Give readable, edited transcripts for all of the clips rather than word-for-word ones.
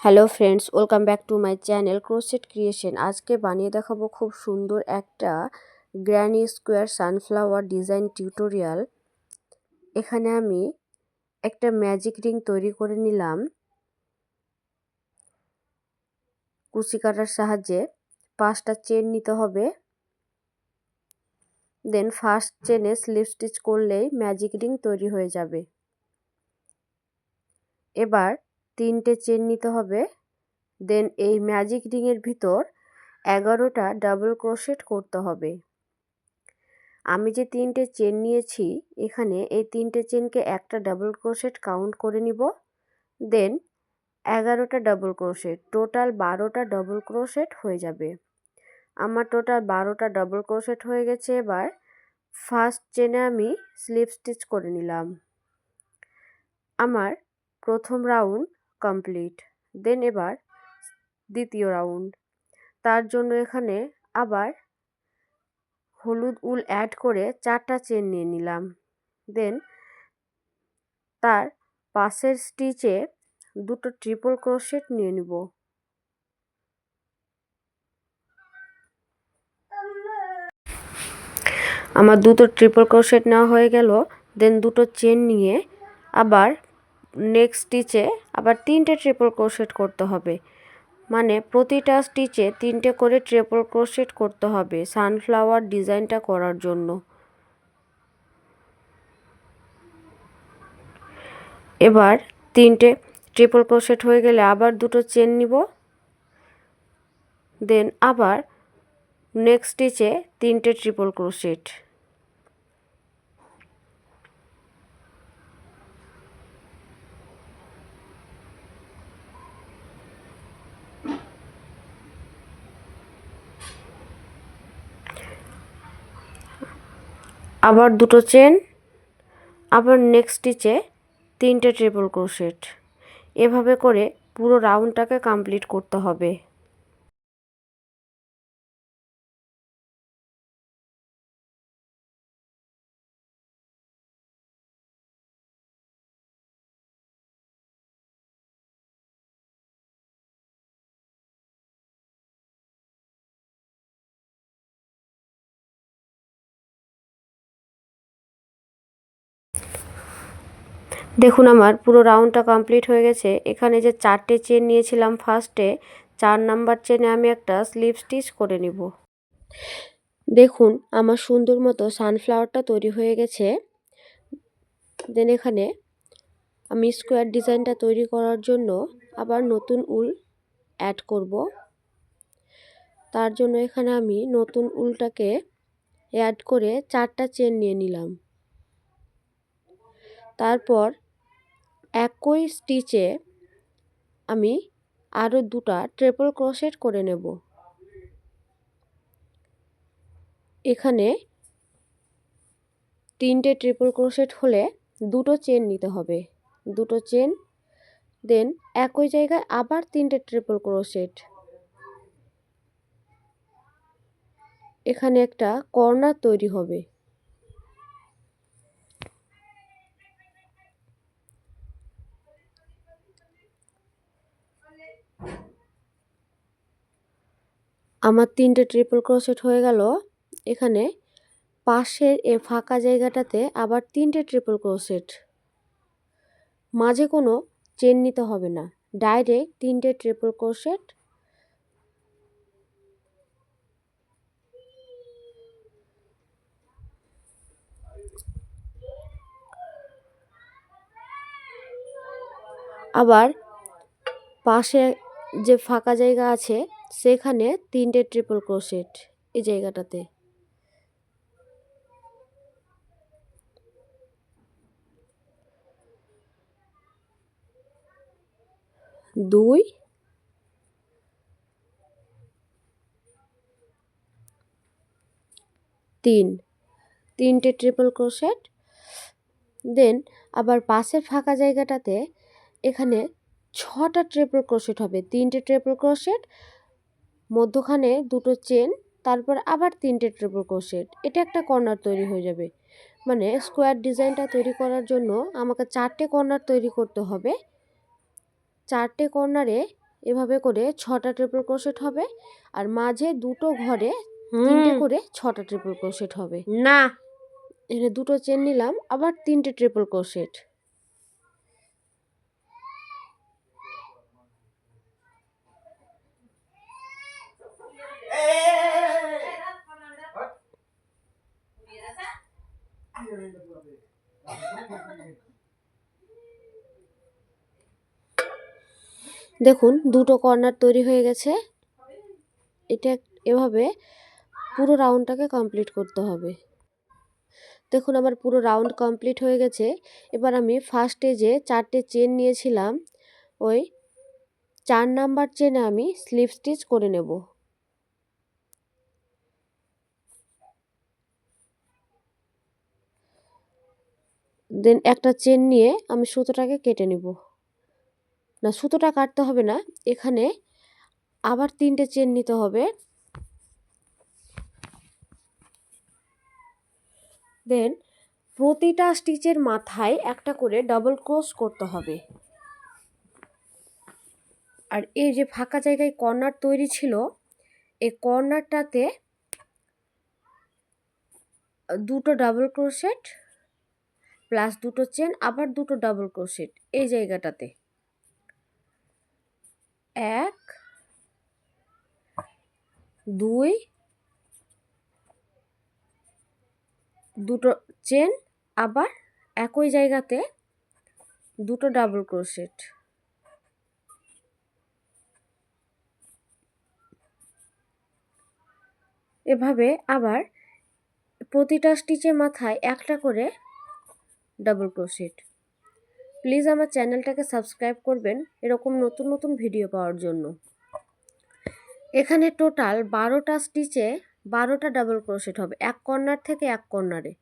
Hello friends, welcome back to my channel crochet creation. আজকে বানিয়ে দেখাবো খুব সুন্দর একটা granny square sunflower design tutorial. এখানে আমি একটা ম্যাজিক রিং তৈরি করে নিলাম কুচি কাটার সাহায্যে। 5টা চেন নিতে হবে, দেন ফার্স্ট চেনে স্লিপ স্টিচ করলেই ম্যাজিক রিং তৈরি হয়ে যাবে। এবার 3টে চেন নিতে হবে, দেন এই ম্যাজিক রিংয়ের ভিতর 11টা ডাবল ক্রোশেট করতে হবে। আমি যে 3টে চেন নিয়েছি, এখানে এই 3টে চেনকে একটা ডাবল ক্রোশেট কাউন্ট করে নিব, দেন 11টা ডাবল ক্রোশেট, টোটাল 12টা ডাবল ক্রোশেট হয়ে যাবে। আমার টোটাল 12টা ডাবল ক্রোশেট হয়ে গেছে। এবার ফার্স্ট চেনে আমি স্লিপ স্টিচ করে নিলাম। আমার প্রথম রাউন্ড কমপ্লিট। দেন এবার দ্বিতীয় রাউন্ড। তার জন্য এখানে আবার হলুদ উল অ্যাড করে 4টা চেন নিয়ে নিলাম। দেন তার পাশের স্টিচে 2টো ট্রিপল ক্রোশেট নিয়ে নিব। আমার 2টো ট্রিপল ক্রোশেট নেওয়া হয়ে গেল। দেন 2টো চেন নিয়ে আবার নেক্সট স্টিচে আবার 3টে ট্রিপল ক্রোশেট করতে হবে। মানে প্রতিটা স্টিচে 3টে করে ট্রিপল ক্রোশেট করতে হবে সানফ্লাওয়ার ডিজাইনটা করার জন্য। এবার 3টে ট্রিপল ক্রোশেট হয়ে গেলে আবার 2টো চেন নিব, দেন আবার নেক্সট স্টিচে 3টে ট্রিপল ক্রোশেট। আবার 2টো চেন, আবার নেক্সট স্টিচে 3টে ট্রিপল ক্রোশেট। এভাবে করে পুরো রাউন্ডটাকে কমপ্লিট করতে হবে। দেখুন আমার পুরো রাউন্ডটা কমপ্লিট হয়ে গেছে। এখানে যে 4টে চেন নিয়েছিলাম ফার্স্টে, 4 নাম্বার চেনে আমি একটা স্লিপ স্টিচ করে নিব। দেখুন আমার সুন্দর মতো সানফ্লাওয়ারটা তৈরি হয়ে গেছে। দেন এখানে আমি স্কোয়ার ডিজাইনটা তৈরি করার জন্য আবার নতুন উল অ্যাড করব। তার জন্য এখানে আমি নতুন উলটাকে অ্যাড করে 4টা চেন নিয়ে নিলাম। তারপর একই স্টিচে আমি আরও 2টা ট্রিপল ক্রোশেট করে নেব। এখানে 3টে ট্রিপল ক্রোশেট হলে 2টো চেন নিতে হবে, 2টো চেন, দেন একই জায়গায় আবার 3টে ট্রিপল ক্রোশেট। এখানে একটা কর্নার তৈরি হবে। আমার 3টে ট্রিপল ক্রোশেট হয়ে গেল। এখানে পাশের এই ফাঁকা জায়গাটাতে আবার 3টে ট্রিপল ক্রোশেট। মাঝে কোনো চেন নিতে হবে না, ডাইরেক্ট 3টে ট্রিপল ক্রোশেট। আবার পাশে যে ফাঁকা জায়গা আছে সেখানে 3টে ট্রিপল ক্রোশেট, এই জায়গাটাতে। দুই, তিন, 3টে ট্রিপল ক্রোশেট। দেন আবার পাশের ফাঁকা জায়গাটাতে এখানে 6টা ট্রিপল ক্রোশেট হবে, 3টে ট্রিপল ক্রোশেট, মধ্যখানে 2টো চেন, তারপর আবার 3টে ট্রিপল ক্রোশেট। এটা একটা কর্নার তৈরি হয়ে যাবে। মানে স্কোয়ার ডিজাইনটা তৈরি করার জন্য আমাকে 4টে কর্নার তৈরি করতে হবে। 4টে কর্নারে এভাবে করে 6টা ট্রিপল ক্রোশেট হবে, আর মাঝে দুটো ঘরে 3টে করে 6টা ট্রিপল ক্রোশেট হবে। না, এখানে দুটো চেন নিলাম, আবার 3টে ট্রিপল ক্রোশেট। দেখুন দুটো কর্নার তৈরি হয়ে গেছে। এটা এভাবে পুরো রাউন্ডটাকে কমপ্লিট করতে হবে। দেখুন আমার পুরো রাউন্ড কমপ্লিট হয়ে গেছে। এবার আমি ফার্স্টে যে 4টে চেন নিয়েছিলাম, ওই 4 নাম্বার চেনে আমি স্লিপ স্টিচ করে নেব। দেন একটা চেন নিয়ে আমি সুতোটাকে কেটে নেব। না, সুতোটা কাটতে হবে না, এখানে আবার 3টে চেন নিতে হবে। দেন প্রতিটা স্টিচের মাথায় একটা করে ডাবল ক্রোশ করতে হবে। আর এই যে ফাঁকা জায়গায় কর্নার তৈরি ছিল, এই কর্নারটাতে দুটো ডাবল ক্রোশেট প্লাস দুটো চেন, আবার দুটো ডাবল ক্রোশেট এই জায়গাটাতে। 1 2 দুটো চেন, আবার একই জায়গাতে দুটো ডাবল ক্রোশেট। এভাবে আবার প্রতিটা স্টিচের মাথায় একটা করে ডাবল ক্রোশেট। প্লিজ আমার চ্যানেলটাকে সাবস্ক্রাইব করবেন এরকম নতুন নতুন ভিডিও পাওয়ার জন্য। এখানে টোটাল 12টা স্টিচে 12টা ডাবল ক্রোশেট হবে, এক কর্নার থেকে এক কর্নারে।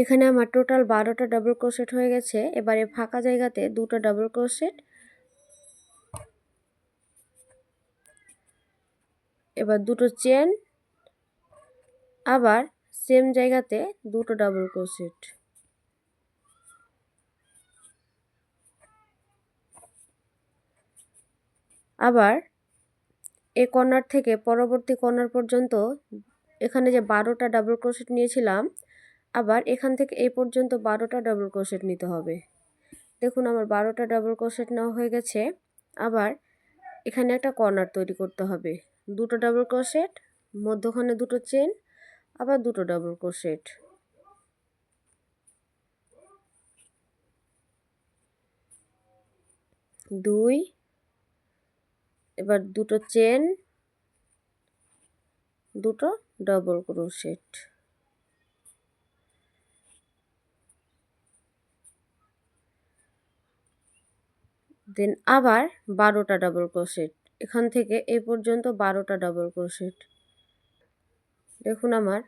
এখানে আমার টোটাল 12টা ডাবল ক্রোশেট হয়ে গেছে। এবারে ফাঁকা জায়গাতে দুটো ডাবল ক্রোশেট, এবার দুটো চেন, আবার সেম জায়গাতে দুটো ডাবল ক্রোশেট। আবার এই কর্নার থেকে পরবর্তী কর্নার পর্যন্ত এখানে যে 12টা ডাবল ক্রোশেট নিয়েছিলাম, আবার এখান থেকে এই পর্যন্ত 12টা ডাবল ক্রোশেট নিতে হবে। দেখুন আমার 12টা ডাবল ক্রোশেট নেওয়া হয়ে গেছে। আবার এখানে একটা কর্নার তৈরি করতে হবে, দুটো ডাবল ক্রোশেট, মধ্যখানে দুটো চেন, আবার দুটো ডাবল ক্রোশেট। দুই, এবার দুটো চেন, দুটো ডাবল ক্রোশেট। দেন আবার 12টা ডাবল ক্রোশেট, এখান থেকে এই পর্যন্ত 12টা ডাবল ক্রোশেট। দেখুন আমার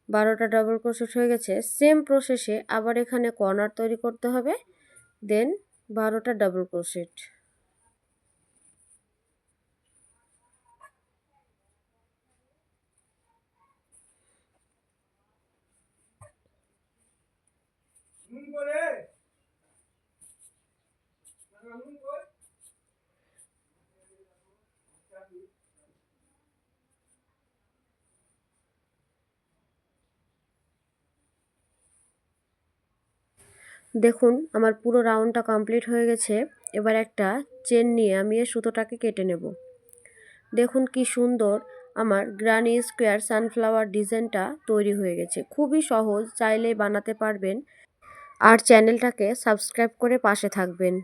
12টা ডাবল ক্রোশেট হয়ে গেছে। সেম প্রসেসে আবার এখানে কর্নার তৈরি করতে হবে, দেন 12টা ডাবল ক্রোশেট। দেখুন আমার পুরো রাউন্ডটা কমপ্লিট হয়ে গেছে। এবার একটা চেন নিয়ে আমি এই সুতোটাকে কেটে নেব। দেখুন কি সুন্দর আমার গ্রানি স্কোয়ার সানফ্লাওয়ার ডিজাইনটা তৈরি হয়ে গেছে। খুবই সহজ, চাইলেই বানাতে পারবেন। আর চ্যানেলটাকে সাবস্ক্রাইব করে পাশে থাকবেন।